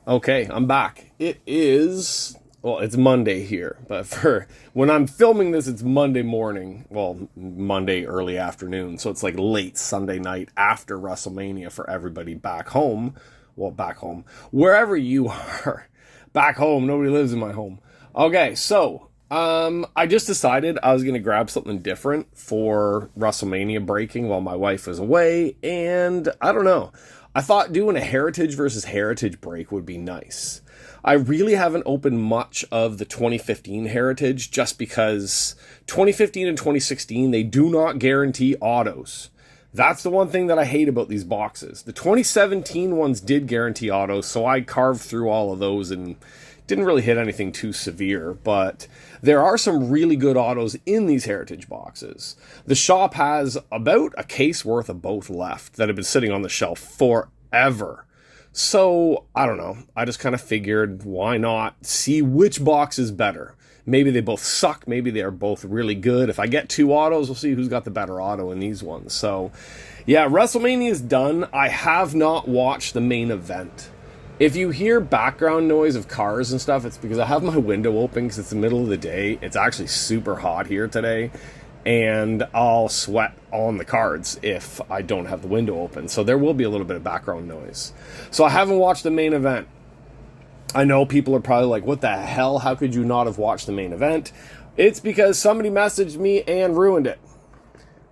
Okay, I'm back. It is, well, it's Monday here, but for when I'm filming this, it's Monday morning. Well, Monday early afternoon. So it's like late Sunday night after WrestleMania for everybody back home. Well, back home. Wherever you are. Back home. Nobody lives in my home. Okay, so I just decided I was going to grab something different for WrestleMania breaking while my wife was away. And I don't know. I thought doing a heritage versus heritage break would be nice. I really haven't opened much of the 2015 heritage just because 2015 and 2016, they do not guarantee autos. That's the one thing that I hate about these boxes. The 2017 ones did guarantee autos, so I carved through all of those and didn't really hit anything too severe, but there are some really good autos in these heritage boxes. The shop has about a case worth of both left that have been sitting on the shelf forever. So, I don't know. I just kind of figured, why not see which box is better? Maybe they both suck. Maybe they are both really good. If I get two autos, we'll see who's got the better auto in these ones. So, yeah, WrestleMania is done. I have not watched the main event. If you hear background noise of cars and stuff, it's because I have my window open because it's the middle of the day. It's actually super hot here today, and I'll sweat on the cards if I don't have the window open. So there will be a little bit of background noise. So I haven't watched the main event. I know people are probably like, what the hell? How could you not have watched the main event? It's because somebody messaged me and ruined it.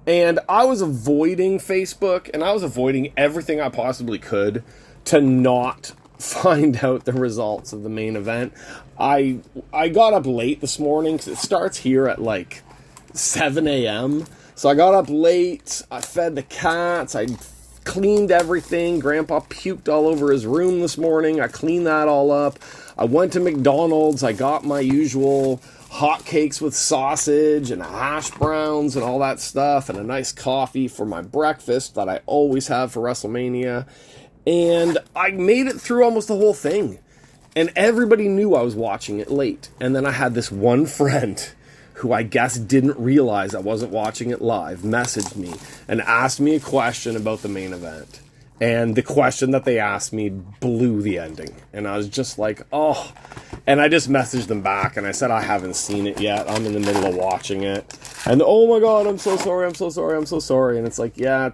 And I was avoiding Facebook, and I was avoiding everything I possibly could to not find out the results of the main event. I got up late this morning because it starts here at like 7 a.m. So I got up late, I fed the cats, I cleaned everything. Grandpa puked all over his room this morning. I cleaned that all up. I went to McDonald's. I got my usual hotcakes with sausage and hash browns and all that stuff and a nice coffee for my breakfast that I always have for WrestleMania. And I made it through almost the whole thing. And everybody knew I was watching it late. And then I had this one friend who I guess didn't realize I wasn't watching it live, messaged me and asked me a question about the main event. And the question that they asked me blew the ending. And I was just like, oh. And I just messaged them back and I said, I haven't seen it yet. I'm in the middle of watching it. And oh my God, I'm so sorry, I'm so sorry, I'm so sorry. And it's like, yeah,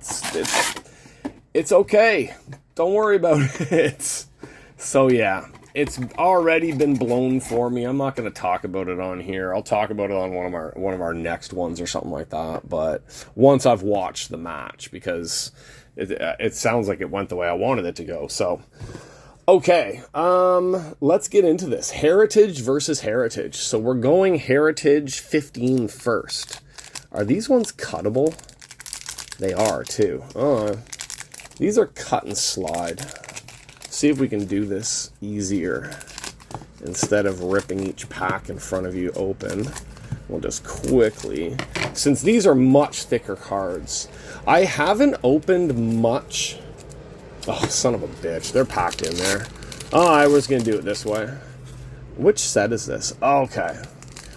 it's okay. Don't worry about it. So yeah, it's already been blown for me. I'm not going to talk about it on here. I'll talk about it on one of our next ones or something like that. But once I've watched the match, because it sounds like it went the way I wanted it to go. So, okay, let's get into this. Heritage versus heritage. So we're going heritage 15 first. Are these ones cuttable? They are too. These are cut and slide. See if we can do this easier. Instead of ripping each pack in front of you open, we'll just quickly, since these are much thicker cards, I haven't opened much. Oh, son of a bitch, they're packed in there. Oh, I was gonna do it this way. Which set is this? Okay.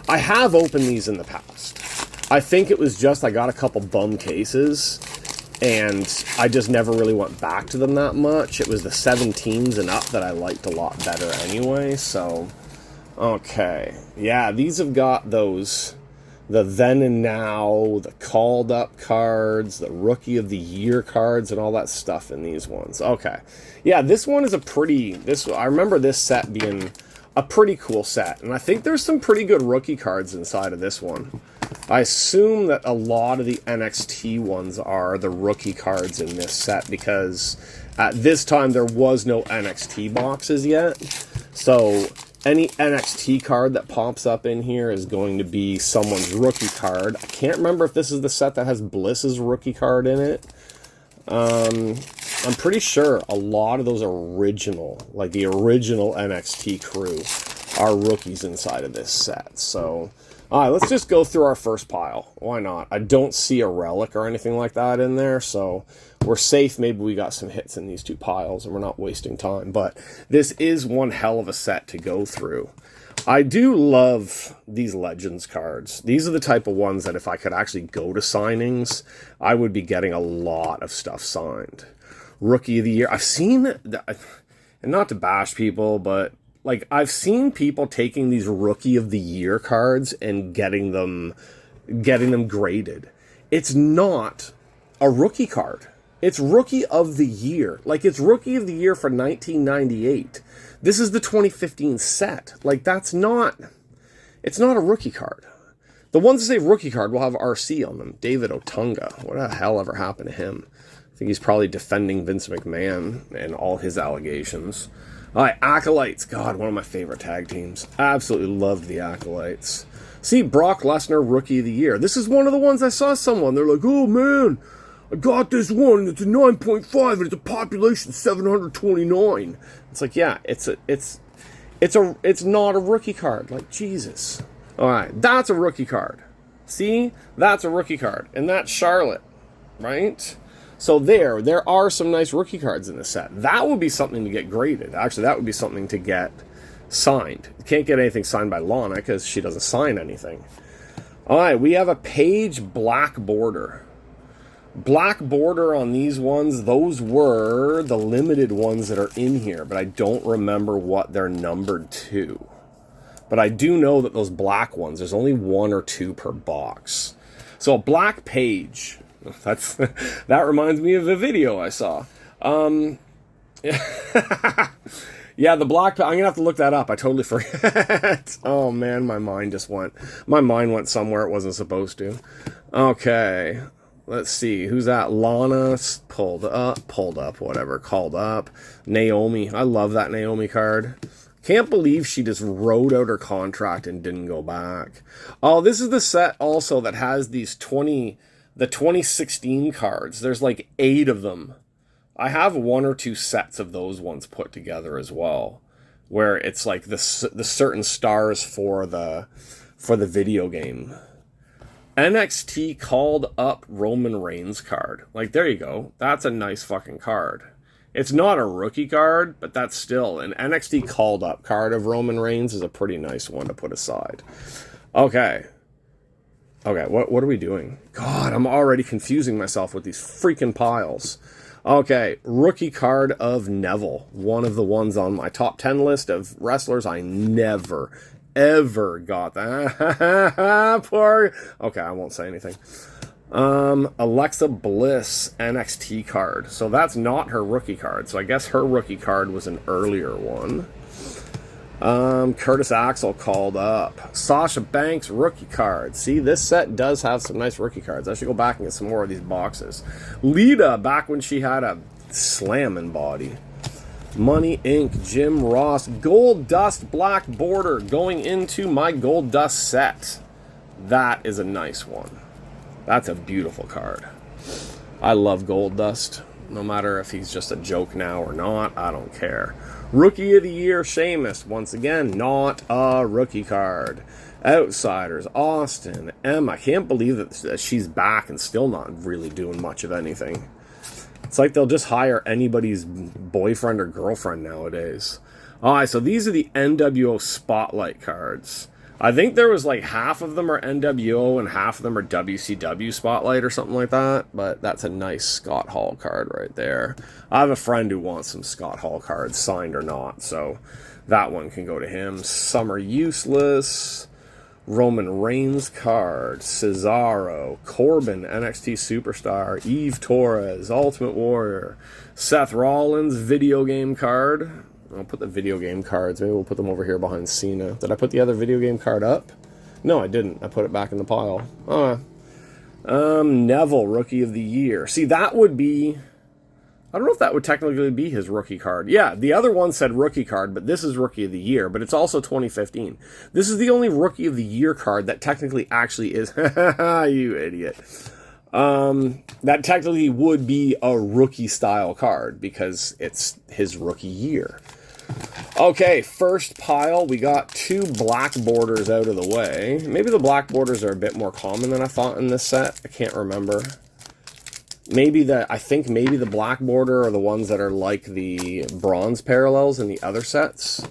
I have opened these in the past. I think it was just I got a couple bum cases and I just never really went back to them that much. It was the 17s and up that I liked a lot better anyway, so okay. Yeah, these have got those, the then and now, the called up cards, the rookie of the year cards, and all that stuff in these ones. Okay. Yeah, this one is I remember this set being a pretty cool set, and I think there's some pretty good rookie cards inside of this one. I assume that a lot of the NXT ones are the rookie cards in this set because at this time there was no NXT boxes yet. So any NXT card that pops up in here is going to be someone's rookie card. I can't remember if this is the set that has Bliss's rookie card in it. I'm pretty sure a lot of those original, like the original NXT crew, are rookies inside of this set. So, all right, let's just go through our first pile. Why not? I don't see a relic or anything like that in there, so we're safe. Maybe we got some hits in these two piles and we're not wasting time. But this is one hell of a set to go through. I do love these Legends cards. These are the type of ones that if I could actually go to signings, I would be getting a lot of stuff signed. Rookie of the Year. I've seen, and not to bash people, but like I've seen people taking these Rookie of the Year cards and getting them graded. It's not a rookie card. It's Rookie of the Year. Like, it's Rookie of the Year for 1998. This is the 2015 set. Like, it's not a rookie card. The ones that say rookie card will have RC on them. David Otunga. What the hell ever happened to him? I think he's probably defending Vince McMahon and all his allegations. All right, Acolytes. God, one of my favorite tag teams. Absolutely loved the Acolytes. See, Brock Lesnar, Rookie of the Year. This is one of the ones I saw someone. They're like, oh, man, I got this one, and it's a 9.5, and it's a population 729. It's like, yeah, it's not a rookie card. Like, Jesus. All right, that's a rookie card. See? That's a rookie card. And that's Charlotte, right? So there are some nice rookie cards in this set. That would be something to get graded. Actually, that would be something to get signed. You can't get anything signed by Lana because she doesn't sign anything. All right, we have a Paige black border. Black border on these ones. Those were the limited ones that are in here, but I don't remember what they're numbered to. But I do know that those black ones, there's only 1 or 2 per box. So a black Paige. That reminds me of a video I saw. Yeah, the black... I'm going to have to look that up. I totally forget. Oh, man, my mind went somewhere it wasn't supposed to. Okay. Let's see. Who's that? Lana pulled up, whatever. Called up. Naomi. I love that Naomi card. Can't believe she just wrote out her contract and didn't go back. Oh, this is the set also that has these the 2016 cards. There's like 8 of them. I have 1 or 2 sets of those ones put together as well, where it's like the certain stars for the video game. NXT called up Roman Reigns card. Like, there you go. That's a nice fucking card. It's not a rookie card, but that's still an NXT called up card of Roman Reigns is a pretty nice one to put aside. Okay, what are we doing? God, I'm already confusing myself with these freaking piles. Okay, rookie card of Neville. One of the ones on my top 10 list of wrestlers I never, ever got that. Poor... Okay, I won't say anything. Alexa Bliss NXT card. So that's not her rookie card. So I guess her rookie card was an earlier one. Curtis Axel called up. Sasha Banks rookie card. See, this set does have some nice rookie cards. I should go back and get some more of these boxes. Lita, back when she had a slamming body. Money Inc. Jim Ross. Gold Dust black border going into my Gold Dust set. That is a nice one. That's a beautiful card. I love Gold Dust. No matter if he's just a joke now or not, I don't care. Rookie of the Year, Sheamus. Once again, not a rookie card. Outsiders, Austin, Emma. I can't believe that she's back and still not really doing much of anything. It's like they'll just hire anybody's boyfriend or girlfriend nowadays. Alright, so these are the NWO Spotlight cards. I think there was like half of them are NWO and half of them are WCW Spotlight or something like that. But that's a nice Scott Hall card right there. I have a friend who wants some Scott Hall cards, signed or not. So that one can go to him. Summer Useless. Roman Reigns card. Cesaro. Corbin, NXT Superstar. Eve Torres, Ultimate Warrior. Seth Rollins, video game card. I'll put the video game cards. Maybe we'll put them over here behind Cena. Did I put the other video game card up? No, I didn't. I put it back in the pile. Neville, Rookie of the Year. See, that would be... I don't know if that would technically be his rookie card. Yeah, the other one said rookie card, but this is Rookie of the Year, but it's also 2015. This is the only Rookie of the Year card that technically actually is... You idiot. That technically would be a rookie-style card because it's his rookie year. Okay, first pile, we got 2 black borders out of the way. Maybe the black borders are a bit more common than I thought in this set. I can't remember. I think maybe the black border are the ones that are like the bronze parallels in the other sets.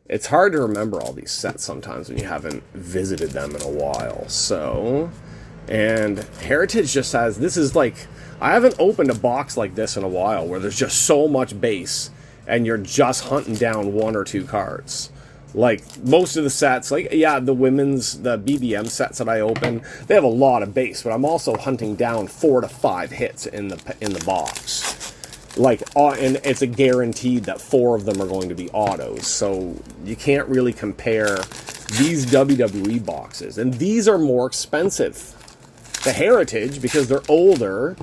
It's hard to remember all these sets sometimes when you haven't visited them in a while. So, and Heritage just has, this is like, I haven't opened a box like this in a while where there's just so much base and you're just hunting down 1 or 2 cards. Like, most of the sets, like, yeah, the BBM sets that I open, they have a lot of base, but I'm also hunting down 4 to 5 hits in the box. Like, and it's a guaranteed that 4 of them are going to be autos, so you can't really compare these WWE boxes. And these are more expensive. The Heritage, because they're older,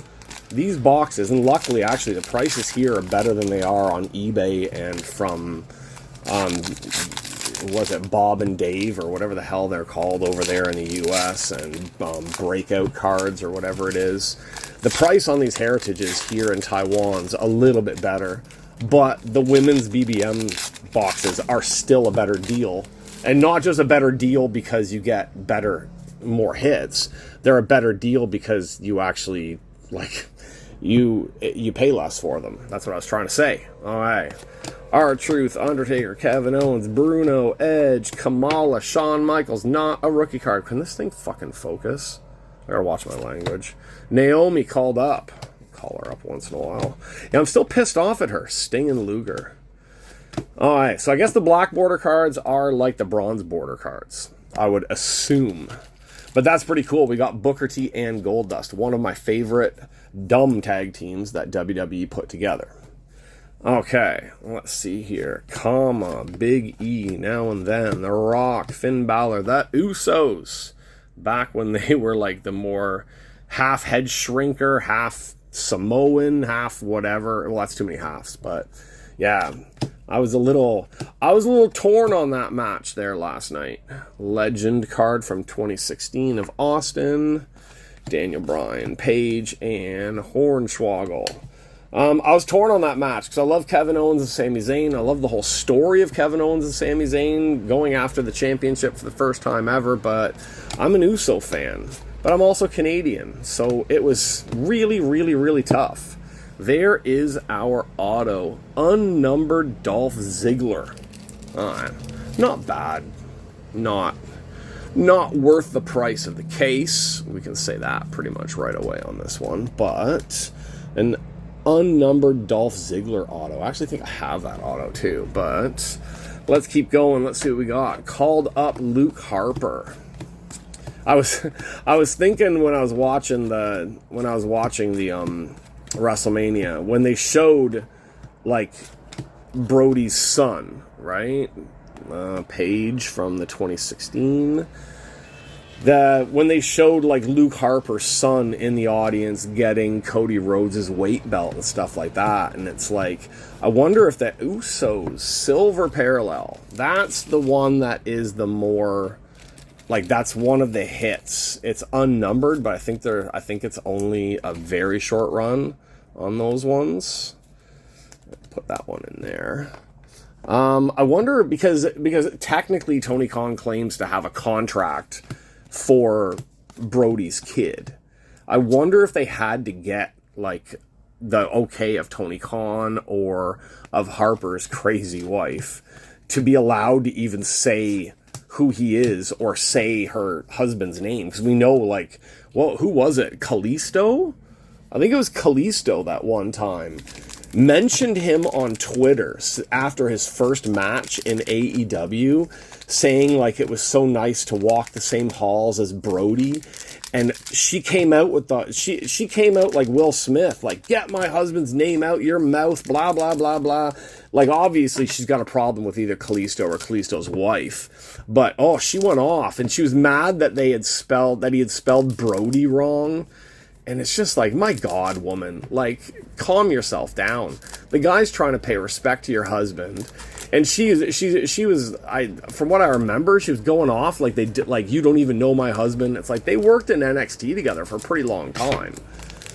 these boxes, and luckily, actually, the prices here are better than they are on eBay and from, was it Bob and Dave or whatever the hell they're called over there in the US, and Breakout Cards or whatever it is. The price on these Heritages here in Taiwan's a little bit better, but the women's BBM boxes are still a better deal. And not just a better deal because you get more hits. They're a better deal because you actually, like, you pay less for them. That's what I was trying to say. All right. R-Truth, Undertaker, Kevin Owens, Bruno, Edge, Kamala, Shawn Michaels, not a rookie card. Can this thing fucking focus? I gotta watch my language. Naomi called up. Call her up once in a while. Yeah, I'm still pissed off at her. Sting and Luger. Alright, so I guess the black border cards are like the bronze border cards, I would assume. But that's pretty cool. We got Booker T and Goldust, one of my favorite dumb tag teams that WWE put together. Okay, let's see here. Big E, Now and Then, The Rock, Finn Balor, the Usos. Back when they were like the more half head shrinker, half Samoan, half whatever. Well, that's too many halves, but yeah. I was a little torn on that match there last night. Legend card from 2016 of Austin, Daniel Bryan, Page, and Hornswoggle. I was torn on that match because I love Kevin Owens and Sami Zayn. I love the whole story of Kevin Owens and Sami Zayn going after the championship for the first time ever, but I'm an Uso fan. But I'm also Canadian, so it was really, really, really tough. There is our auto, unnumbered Dolph Ziggler. Not bad. Not worth the price of the case. We can say that pretty much right away on this one. But an unnumbered Dolph Ziggler auto. I actually think I have that auto too. But let's keep going. Let's see what we got. Called up Luke Harper. I was thinking when I was watching the WrestleMania, when they showed like Brody's son, right? Page from the 2016. When they showed like Luke Harper's son in the audience getting Cody Rhodes' weight belt and stuff like that, and it's like, I wonder if the Usos silver parallel, that's the one that is the more, like, that's one of the hits. It's unnumbered, but I think it's only a very short run on those ones. Put that one in there. I wonder, because technically Tony Khan claims to have a contract for Brody's kid. I wonder if they had to get like the okay of Tony Khan or of Harper's crazy wife to be allowed to even say who he is or say her husband's name, because we know, like, well, who was it? Kalisto? I think it was Kalisto that one time mentioned him on Twitter after his first match in AEW, saying like it was so nice to walk the same halls as Brody. And she came out with she came out like Will Smith, like, get my husband's name out your mouth, blah, blah, blah, blah. Like, obviously she's got a problem with either Kalisto or Kalisto's wife. But, she went off, and she was mad that he had spelled Brody wrong. And it's just like, my God, woman, like, calm yourself down. The guy's trying to pay respect to your husband. And she was, from what I remember, she was going off like they did, like, you don't even know my husband. It's like they worked in NXT together for a pretty long time.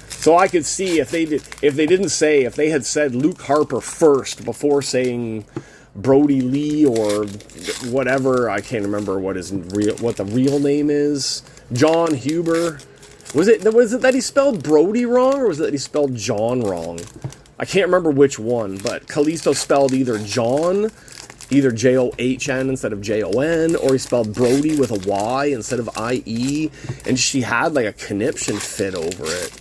So I could see if they had said Luke Harper first before saying Brody Lee or whatever, I can't remember what the real name is. John Huber. Was it that he spelled Brody wrong, or was it that he spelled John wrong? I can't remember which one, but Kalisto spelled either John, either John instead of Jon, or he spelled Brody with a Y instead of IE, and she had like a conniption fit over it.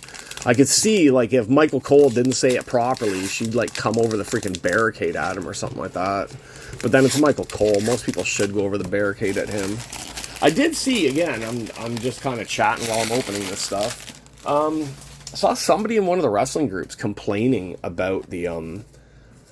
I could see, like, if Michael Cole didn't say it properly, she'd, like, come over the freaking barricade at him or something like that. But then it's Michael Cole. Most people should go over the barricade at him. I did see, again, I'm just kind of chatting while I'm opening this stuff. I saw somebody in one of the wrestling groups complaining about the,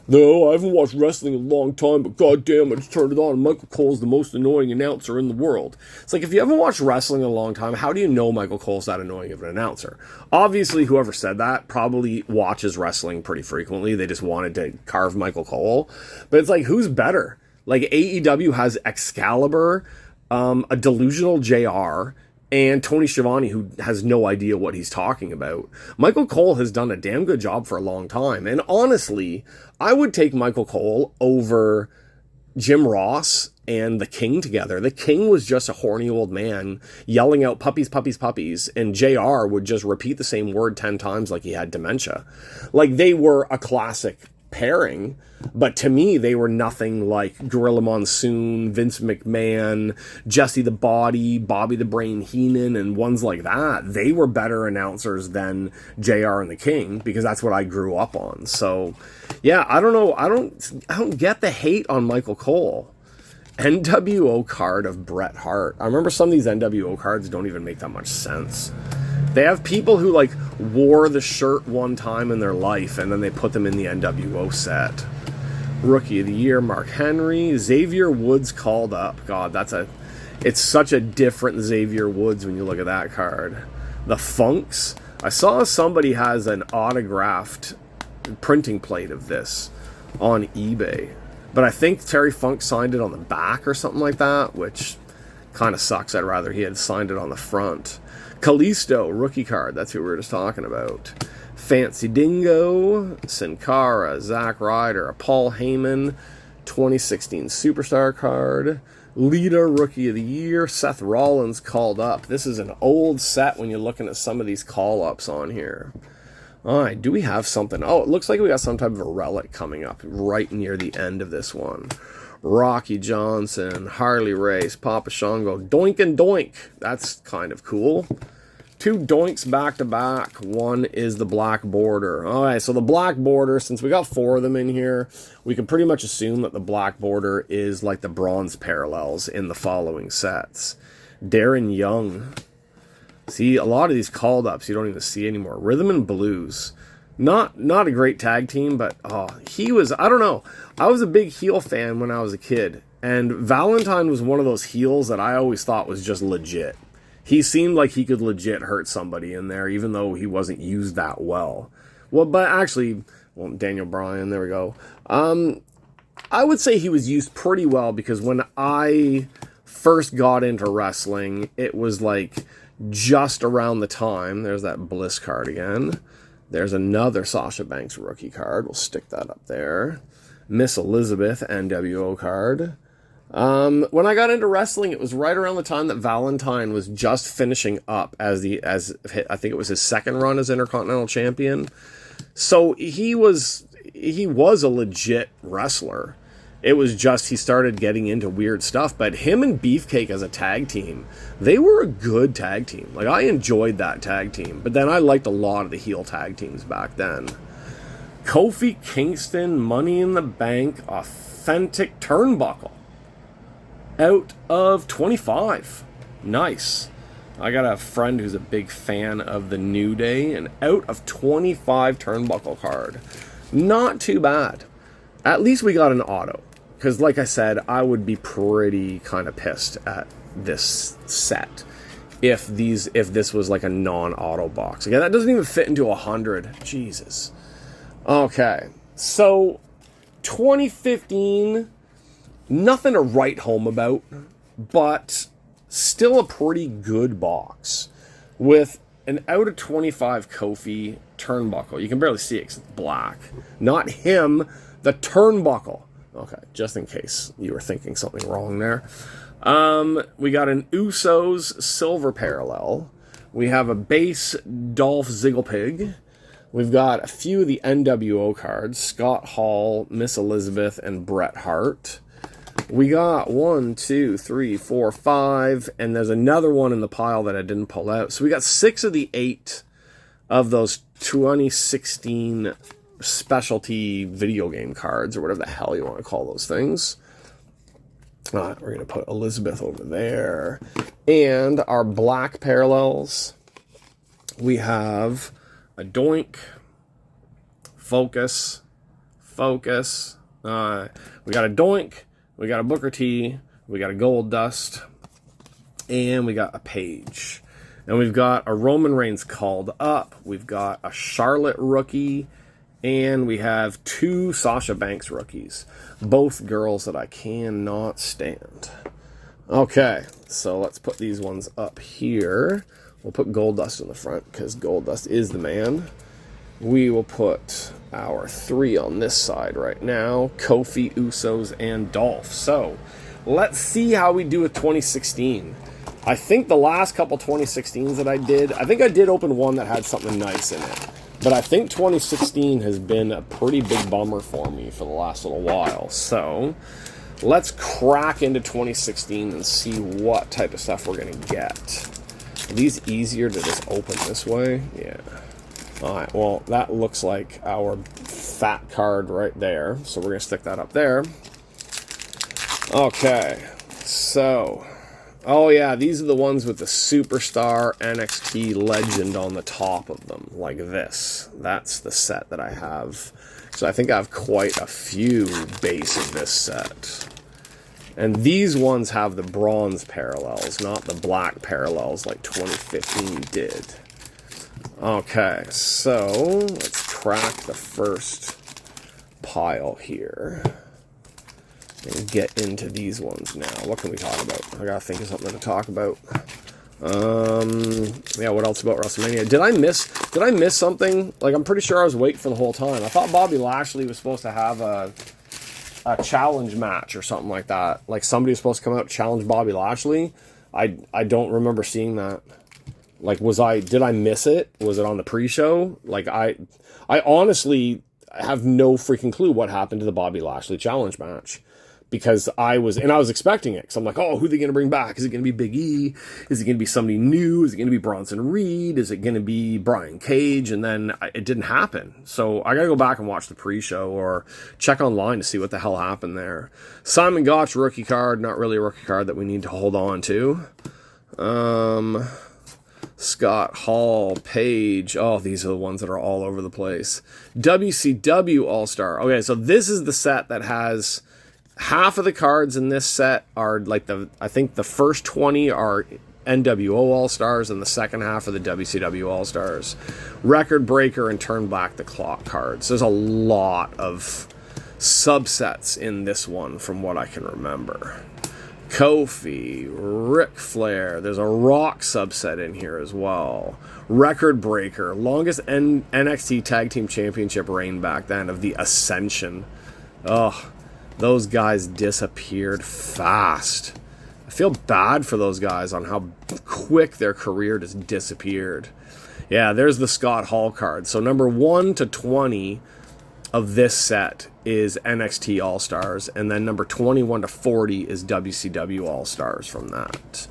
no, I haven't watched wrestling in a long time, but goddamn, I just turned it on, and Michael Cole's the most annoying announcer in the world. It's like, if you haven't watched wrestling in a long time, how do you know Michael Cole's that annoying of an announcer? Obviously, whoever said that probably watches wrestling pretty frequently. They just wanted to carve Michael Cole. But it's like, who's better? Like, AEW has Excalibur, a delusional JR, and Tony Schiavone, who has no idea what he's talking about. Michael Cole has done a damn good job for a long time. And honestly, I would take Michael Cole over Jim Ross and the King together. The King was just a horny old man yelling out puppies, puppies, puppies, and JR would just repeat the same word 10 times like he had dementia. Like, they were a classic pairing, but to me they were nothing like Gorilla Monsoon, Vince McMahon, Jesse the Body, Bobby the Brain Heenan, and ones like that. They were better announcers than JR and the King, because that's what I grew up on. So yeah, I don't know, I don't get the hate on Michael Cole. NWO card of Bret Hart. I remember some of these NWO cards don't even make that much sense. They have people who, like, wore the shirt one time in their life, and then they put them in the NWO set. Rookie of the Year, Mark Henry. Xavier Woods called up. God, it's such a different Xavier Woods when you look at that card. The Funks. I saw somebody has an autographed printing plate of this on eBay. But I think Terry Funk signed it on the back or something like that, which kind of sucks. I'd rather he had signed it on the front. Kalisto, rookie card. That's who we were just talking about. Fancy Dingo, Sin Cara, Zack Ryder, Paul Heyman, 2016 Superstar card. Lita, Rookie of the Year. Seth Rollins called up. This is an old set when you're looking at some of these call-ups on here. All right, do we have something? Oh, it looks like we got some type of a relic coming up right near the end of this one. Rocky Johnson, Harley Race, Papa Shango, Doink and Doink. That's kind of cool. 2 Doinks back to back. One is the Black Border. All right, so the Black Border, since we got 4 of them in here, we can pretty much assume that the Black Border is like the bronze parallels in the following sets. Darren Young. See, a lot of these called ups you don't even see anymore. Rhythm and Blues. Not a great tag team, but he was, I don't know. I was a big heel fan when I was a kid, and Valentine was one of those heels that I always thought was just legit. He seemed like he could legit hurt somebody in there, even though he wasn't used that well. Well, but actually, Daniel Bryan, there we go. I would say he was used pretty well, because when I first got into wrestling, it was like just around the time, there's that Bliss card again. There's another Sasha Banks rookie card. We'll stick that up there. Miss Elizabeth NWO card. When I got into wrestling, it was right around the time that Valentine was just finishing up as I think it was his second run as Intercontinental Champion. So he was a legit wrestler. It was just he started getting into weird stuff. But him and Beefcake as a tag team, they were a good tag team. Like, I enjoyed that tag team. But then I liked a lot of the heel tag teams back then. Kofi Kingston, Money in the Bank, Authentic Turnbuckle. Out of 25. Nice. I got a friend who's a big fan of the New Day. And out of 25 Turnbuckle card. Not too bad. At least we got an auto. Because, like I said, I would be pretty kind of pissed at this set if this was like a non-auto box. Again, that doesn't even fit into 100. Jesus. Okay. So, 2015, nothing to write home about, but still a pretty good box. With an out of 25 Kofi Turnbuckle. You can barely see it because it's black. Not him, the Turnbuckle. Okay, just in case you were thinking something wrong there. We got an Usos Silver Parallel. We have a base Dolph Zigglepig. We've got a few of the NWO cards. Scott Hall, Miss Elizabeth, and Bret Hart. We got 1, 2, 3, 4, 5, and there's another one in the pile that I didn't pull out. So we got 6 of the 8 of those 2016 specialty video game cards, or whatever the hell you want to call those things. We're going to put Elizabeth over there. And our black parallels, we have a Doink, Focus. We got a Doink, we got a Booker T, we got a Gold Dust, and we got a Page. And we've got a Roman Reigns called up, we've got a Charlotte rookie, and we have 2 Sasha Banks rookies. Both girls that I cannot stand. Okay, so let's put these ones up here. We'll put Goldust in the front because Goldust is the man. We will put our 3 on this side right now. Kofi, Usos, and Dolph. So, let's see how we do with 2016. I think the last couple 2016s that I think I did open one that had something nice in it. But I think 2016 has been a pretty big bummer for me for the last little while. So, let's crack into 2016 and see what type of stuff we're going to get. Are these easier to just open this way? Yeah. Alright, well, that looks like our fat card right there. So, we're going to stick that up there. Okay. So, oh yeah, these are the ones with the Superstar NXT Legend on the top of them, like this. That's the set that I have. So I think I have quite a few base of this set. And these ones have the bronze parallels, not the black parallels like 2015 did. Okay, so let's crack the first pile here. And get into these ones now. What can we talk about? I gotta think of something to talk about. Yeah, what else about WrestleMania? Did I miss something? Like, I'm pretty sure I was awake for the whole time. I thought Bobby Lashley was supposed to have a challenge match or something like that. Like, somebody was supposed to come out and challenge Bobby Lashley. I don't remember seeing that. Like, did I miss it? Was it on the pre-show? Like, I honestly have no freaking clue what happened to the Bobby Lashley challenge match. Because I was expecting it. Because I'm like, oh, who are they going to bring back? Is it going to be Big E? Is it going to be somebody new? Is it going to be Bronson Reed? Is it going to be Brian Cage? And then it didn't happen. So I got to go back and watch the pre-show or check online to see what the hell happened there. Simon Gotch rookie card. Not really a rookie card that we need to hold on to. Scott Hall, Page. Oh, these are the ones that are all over the place. WCW All-Star. Okay, so this is the set that has... half of the cards in this set are like I think the first 20 are NWO All-Stars and the second half of the WCW All-Stars. Record Breaker and Turn Back the Clock cards. There's a lot of subsets in this one from what I can remember. Kofi, Ric Flair. There's a Rock subset in here as well. Record Breaker. Longest NXT Tag Team Championship reign back then of the Ascension. Ugh. Those guys disappeared fast. I feel bad for those guys on how quick their career just disappeared. Yeah, there's the Scott Hall card. So number 1 to 20 of this set is NXT All-Stars. And then number 21 to 40 is WCW All-Stars from that.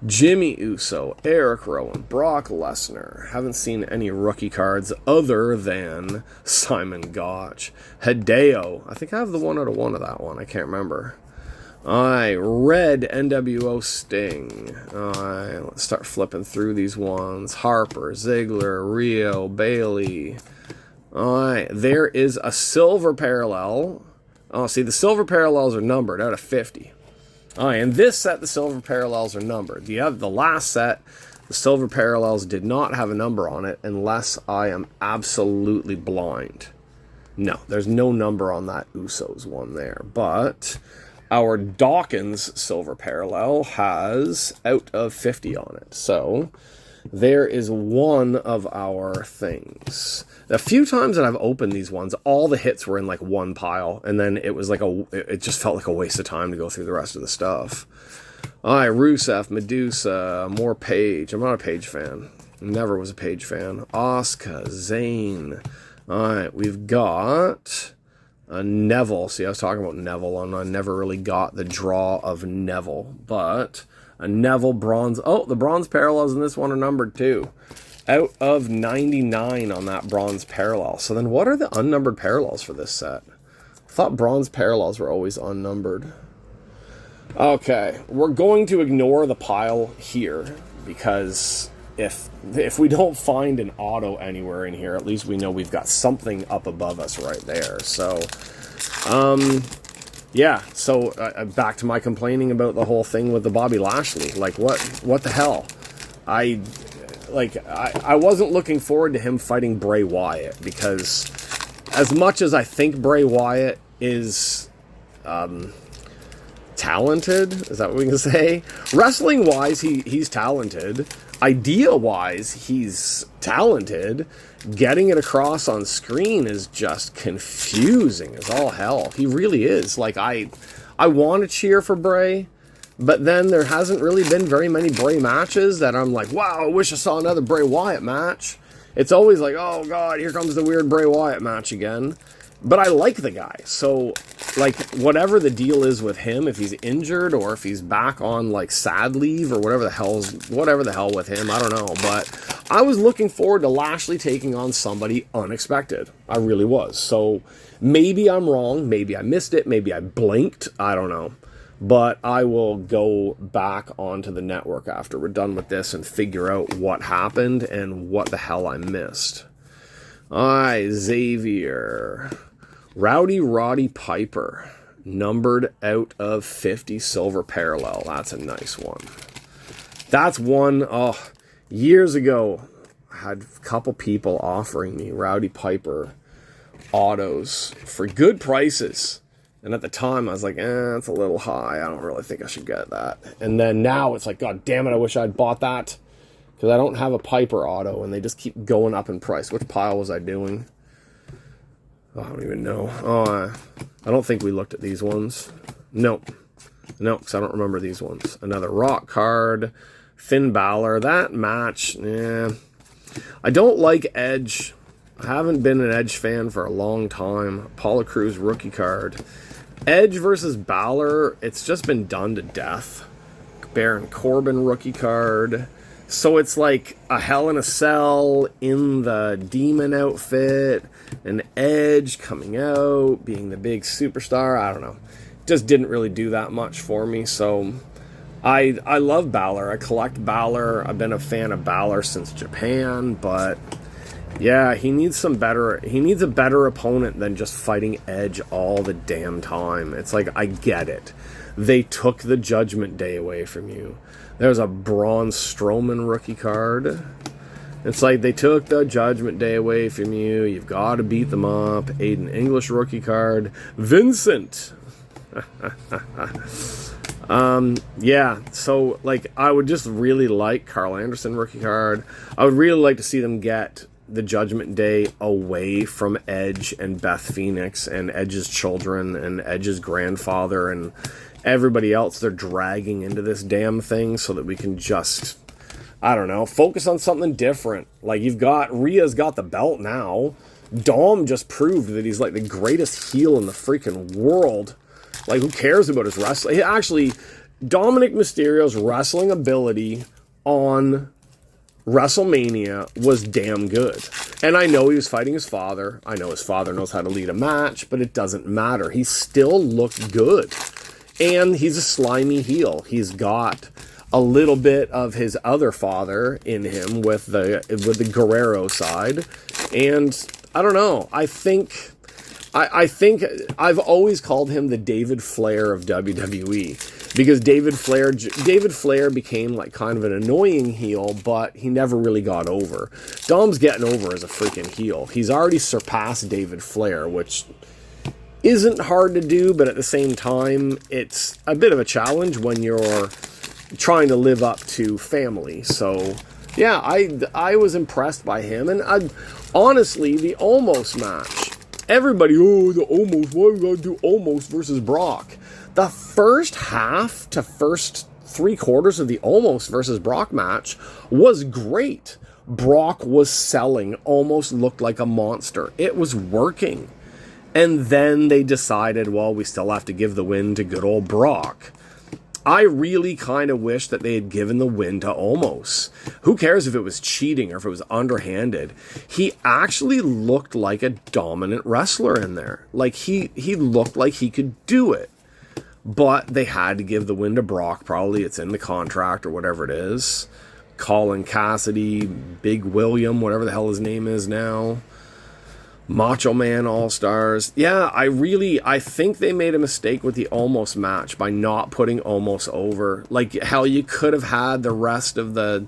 Jimmy Uso, Eric Rowan, Brock Lesnar. Haven't seen any rookie cards other than Simon Gotch. Hideo. I think I have the 1 out of 1 of that one. I can't remember. Red NWO Sting. Let's start flipping through these ones. Harper, Ziggler, Rio, Bailey. There is a silver parallel. Oh, see, the silver parallels are numbered out of 50. In this set, the silver parallels are numbered. The last set, the silver parallels did not have a number on it unless I am absolutely blind. No, there's no number on that Usos one there. But our Dawkins silver parallel has out of 50 on it. So there is one of our things. A few times that I've opened these ones, all the hits were in like one pile, and then it was like it just felt like a waste of time to go through the rest of the stuff. Rusev, Medusa, more Page. I'm not a Page fan. Never was a Page fan. Asuka, Zayn. We've got a Neville. See, I was talking about Neville, and I never really got the draw of Neville, but a Neville bronze. Oh, the bronze parallels in this one are numbered too. out of 99 on that bronze parallel. So then what are the unnumbered parallels for this set? I thought bronze parallels were always unnumbered. Okay, we're going to ignore the pile here, because if we don't find an auto anywhere in here, at least we know we've got something up above us right there. So, yeah, so back to my complaining about the whole thing with the Bobby Lashley. Like, what the hell? I wasn't looking forward to him fighting Bray Wyatt, because as much as I think Bray Wyatt is talented, is that what we can say? Wrestling wise, he's talented. Idea wise, he's talented. Getting it across on screen is just confusing as all hell. He really is. Like, I want to cheer for Bray, but then there hasn't really been very many Bray matches that I'm like, wow, I wish I saw another Bray Wyatt match. It's always like, oh god, here comes the weird Bray Wyatt match again. But I like the guy, so, like, whatever the deal is with him, if he's injured or if he's back on, like, sad leave or whatever the hell with him, I don't know. But I was looking forward to Lashley taking on somebody unexpected. I really was. So maybe I'm wrong, maybe I missed it, maybe I blinked, I don't know. But I will go back onto the network after we're done with this and figure out what happened and what the hell I missed. Alright, Xavier. Rowdy Roddy Piper, numbered out of 50 silver parallel. That's a nice one. That's one, years ago, I had a couple people offering me Rowdy Piper autos for good prices. And at the time, I was like, it's a little high. I don't really think I should get that. And then now it's like, god damn it, I wish I'd bought that. Because I don't have a Piper auto, and they just keep going up in price. Which pile was I doing? Oh, I don't even know. Oh, I don't think we looked at these ones. Nope. No, because I don't remember these ones. Another Rock card. Finn Balor. That match, I don't like Edge. I haven't been an Edge fan for a long time. Apollo Crews rookie card. Edge versus Balor, it's just been done to death. Baron Corbin rookie card. So it's like a Hell in a Cell in the demon outfit, and Edge coming out, being the big superstar. I don't know. Just didn't really do that much for me. So I love Balor. I collect Balor. I've been a fan of Balor since Japan, but yeah, he needs a better opponent than just fighting Edge all the damn time. It's like, I get it. They took the Judgment Day away from you. There's a Braun Strowman rookie card. It's like, they took the Judgment Day away from you. You've got to beat them up. Aiden English rookie card. Vincent. Yeah, so, like, I would just really like Carl Anderson rookie card. I would really like to see them get the Judgment Day away from Edge and Beth Phoenix and Edge's children and Edge's grandfather and everybody else they're dragging into this damn thing, so that we can just, I don't know, focus on something different. Like, Rhea's got the belt now. Dom just proved that he's like the greatest heel in the freaking world. Like, who cares about his wrestling? Actually, Dominic Mysterio's wrestling ability on WrestleMania was damn good. And I know he was fighting his father. I know his father knows how to lead a match, but it doesn't matter. He still looked good. And he's a slimy heel. He's got a little bit of his other father in him with the Guerrero side. And I don't know. I think I've always called him the David Flair of WWE, because David Flair became like kind of an annoying heel, but he never really got over. Dom's getting over as a freaking heel. He's already surpassed David Flair, which isn't hard to do, but at the same time, it's a bit of a challenge when you're trying to live up to family. So, yeah, I was impressed by him. And honestly, the Almost match, everybody, the Almost, why we gotta do Almost versus Brock? The first half to first 3/4 of the Almost versus Brock match was great. Brock was selling, Almost looked like a monster. It was working. And then they decided, well, we still have to give the win to good old Brock. I really kind of wish that they had given the win to Omos. Who cares if it was cheating or if it was underhanded? He actually looked like a dominant wrestler in there. Like, he looked like he could do it. But they had to give the win to Brock. Probably it's in the contract or whatever it is. Colin Cassidy, Big William, whatever the hell his name is now. Macho Man All-Stars. Yeah, I think they made a mistake with the Omos match by not putting Omos over. Like, hell, you could have had the rest of the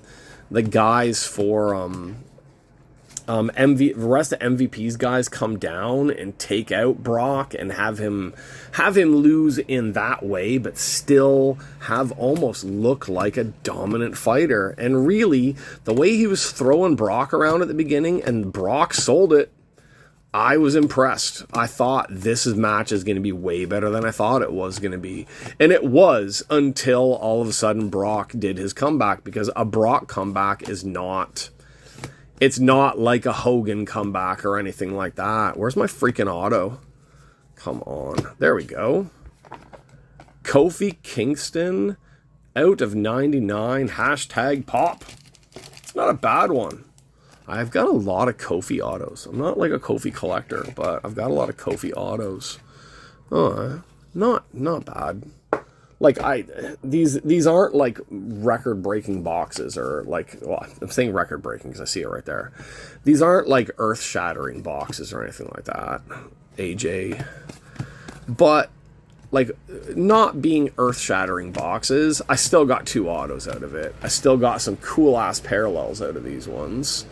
guys for the rest of MVP's guys come down and take out Brock and have him lose in that way, but still have Omos look like a dominant fighter. And really, the way he was throwing Brock around at the beginning, and Brock sold it, I was impressed. I thought this match is going to be way better than I thought it was going to be. And it was, until all of a sudden Brock did his comeback, because a Brock comeback is not... It's not like a Hogan comeback or anything like that. Where's my freaking auto? Come on. There we go. Kofi Kingston, out of 99, hashtag pop. It's not a bad one. I've got a lot of Kofi autos. I'm not like a Kofi collector, but I've got a lot of Kofi autos. Oh, not bad. Like, these aren't like record-breaking boxes, or like, well, I'm saying record-breaking because I see it right there. These aren't like earth-shattering boxes or anything like that, AJ. But, like, not being earth-shattering boxes, I still got 2 autos out of it. I still got some cool-ass parallels out of these ones.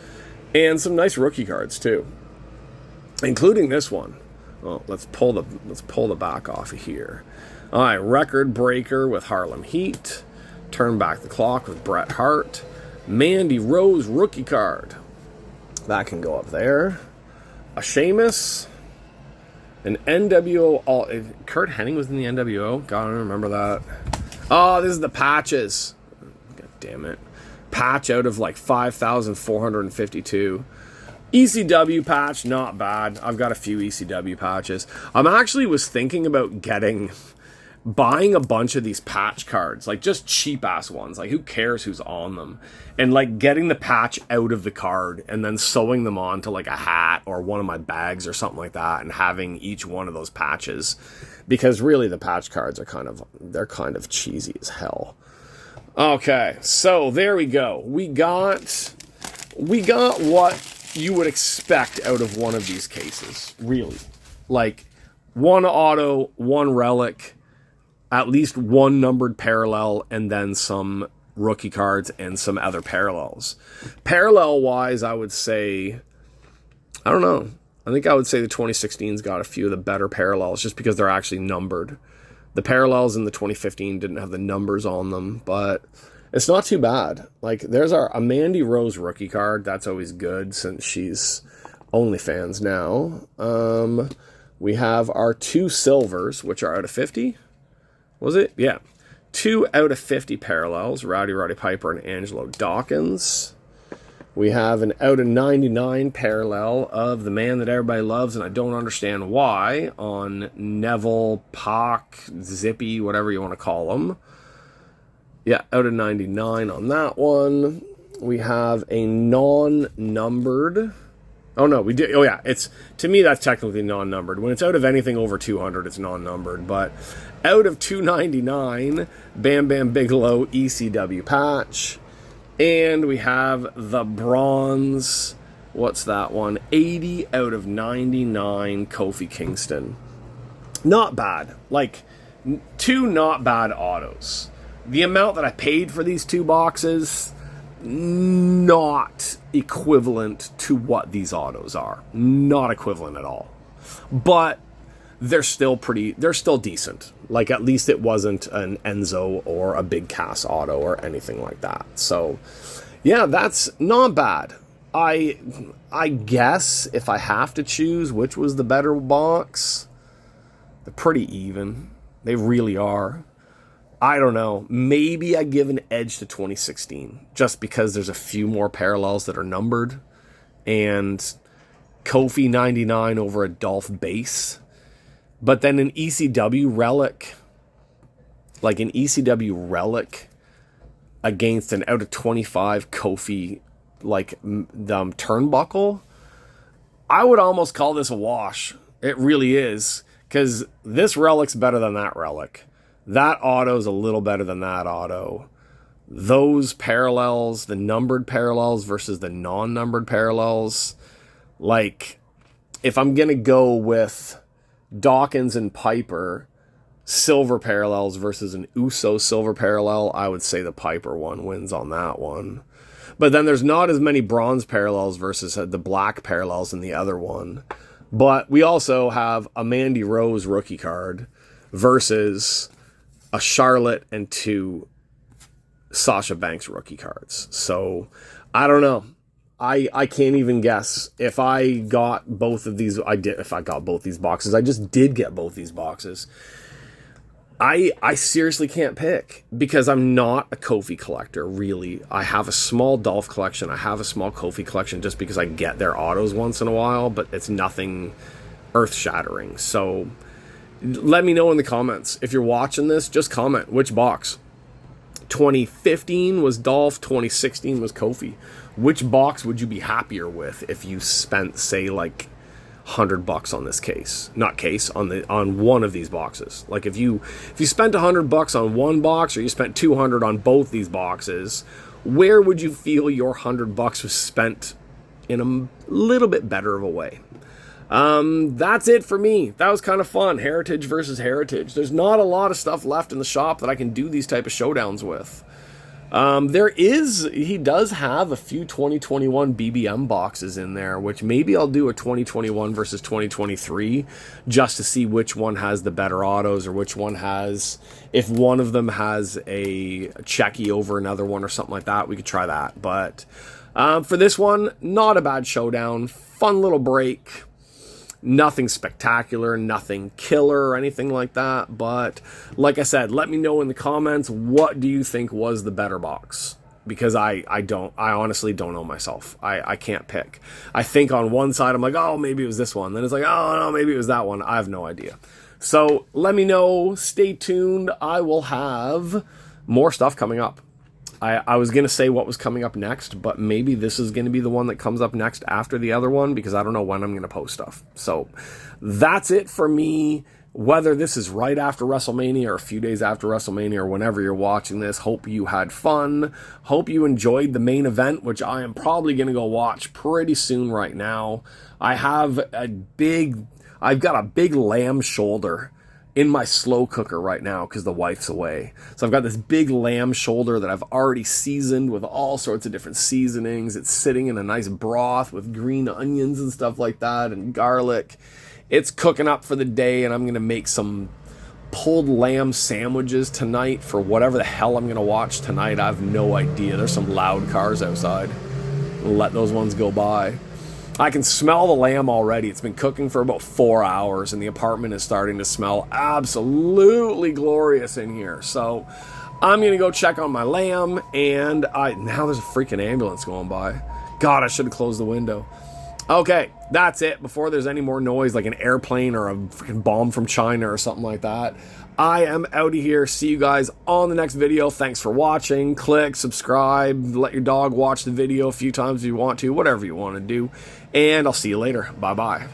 And some nice rookie cards, too. Including this one. Oh, let's pull the back off of here. All right, Record Breaker with Harlem Heat. Turn Back the Clock with Bret Hart. Mandy Rose rookie card. That can go up there. A Sheamus. An NWO. Kurt Hennig was in the NWO. God, I don't remember that. Oh, this is the patches. God damn it. Patch out of like 5,452. ECW patch, not bad. I've got a few ECW patches. I'm actually was thinking about buying a bunch of these patch cards, like just cheap ass ones, like who cares who's on them, and like getting the patch out of the card and then sewing them onto like a hat or one of my bags or something like that, and having each one of those patches, because really the patch cards are kind of cheesy as hell. Okay, so there we go. We got what you would expect out of one of these cases, really. Like, one auto, one relic, at least one numbered parallel, and then some rookie cards and some other parallels. Parallel-wise, I would say, I don't know. I think I would say the 2016's got a few of the better parallels, just because they're actually numbered. The parallels in the 2015 didn't have the numbers on them, but it's not too bad. Like, there's a Mandy Rose rookie card. That's always good, since she's OnlyFans now. We have our 2 silvers, which are out of 50. Was it? Yeah. 2 out of 50 parallels. Rowdy Roddy Piper and Angelo Dawkins. We have an out of 99 parallel of the man that everybody loves, and I don't understand why, on Neville, Pac, Zippy, whatever you want to call him. Yeah, out of 99 on that one. We have a non-numbered... Oh, no, we did. Oh, yeah, to me, that's technically non-numbered. When it's out of anything over 200, it's non-numbered. But out of 299, Bam Bam Bigelow ECW patch. And we have the bronze, what's that one? 80 out of 99 Kofi Kingston. Not bad. Like, 2 not bad autos. The amount that I paid for these 2 boxes, not equivalent to what these autos are. Not equivalent at all. But they're still decent. Like, at least it wasn't an Enzo or a Big Cass auto or anything like that. So, yeah, that's not bad. I guess if I have to choose which was the better box, they're pretty even. They really are. I don't know. Maybe I give an edge to 2016, just because there's a few more parallels that are numbered, and Kofi 99 over a Dolph base. But then an ECW relic, like an ECW relic against an out of 25 Kofi, like, turnbuckle, I would almost call this a wash. It really is. Because this relic's better than that relic. That auto's a little better than that auto. Those parallels, the numbered parallels versus the non-numbered parallels, like, if I'm going to go with Dawkins and Piper silver parallels versus an Uso silver parallel, I would say the Piper one wins on that one. But then there's not as many bronze parallels versus the black parallels in the other one. But we also have a Mandy Rose rookie card versus a Charlotte and 2 Sasha Banks rookie cards. So, I don't know. I can't even guess. If I got both of these, if I got both these boxes. I just did get both these boxes. I seriously can't pick because I'm not a Kofi collector, really. I have a small Dolph collection. I have a small Kofi collection just because I get their autos once in a while, but it's nothing earth-shattering. So let me know in the comments. If you're watching this, just comment which box. 2015 was Dolph, 2016 was Kofi. Which box would you be happier with if you spent, say, like $100 on this case, on one of these boxes? Like if you spent $100 on one box, or you spent $200 on both these boxes, where would you feel your $100 was spent in a little bit better of a way? That's it for me. That was kind of fun. Heritage versus heritage. There's not a lot of stuff left in the shop that I can do these type of showdowns with. He does have a few 2021 BBM boxes in there, which maybe I'll do a 2021 versus 2023 just to see which one has the better autos, or which one has, if one of them has a checky over another one or something like that, we could try that. But, for this one, not a bad showdown. Fun little break. Nothing spectacular, nothing killer or anything like that. But like I said, let me know in the comments, what do you think was the better box? Because I honestly don't know myself. I can't pick. I think on one side I'm like, oh, maybe it was this one. Then it's like, oh no, maybe it was that one. I have no idea. So let me know. Stay tuned. I will have more stuff coming up. I was going to say what was coming up next, but maybe this is going to be the one that comes up next after the other one, because I don't know when I'm going to post stuff. So that's it for me. Whether this is right after WrestleMania or a few days after WrestleMania or whenever you're watching this, hope you had fun. Hope you enjoyed the main event, which I am probably going to go watch pretty soon right now. I've got a big lamb shoulder in my slow cooker right now because the wife's away. So I've got this big lamb shoulder that I've already seasoned with all sorts of different seasonings. It's sitting in a nice broth with green onions and stuff like that, and garlic. It's cooking up for the day, and I'm going to make some pulled lamb sandwiches tonight for whatever the hell I'm going to watch tonight. I have no idea. There's some loud cars outside. We'll let those ones go by. I can smell the lamb already. It's been cooking for about 4 hours, and the apartment is starting to smell absolutely glorious in here. So I'm going to go check on my lamb, and now there's a freaking ambulance going by. God, I should have closed the window. Okay, that's it. Before there's any more noise, like an airplane or a freaking bomb from China or something like that, I am out of here. See you guys on the next video. Thanks for watching. Click, subscribe, let your dog watch the video a few times if you want to, whatever you want to do. And I'll see you later. Bye-bye.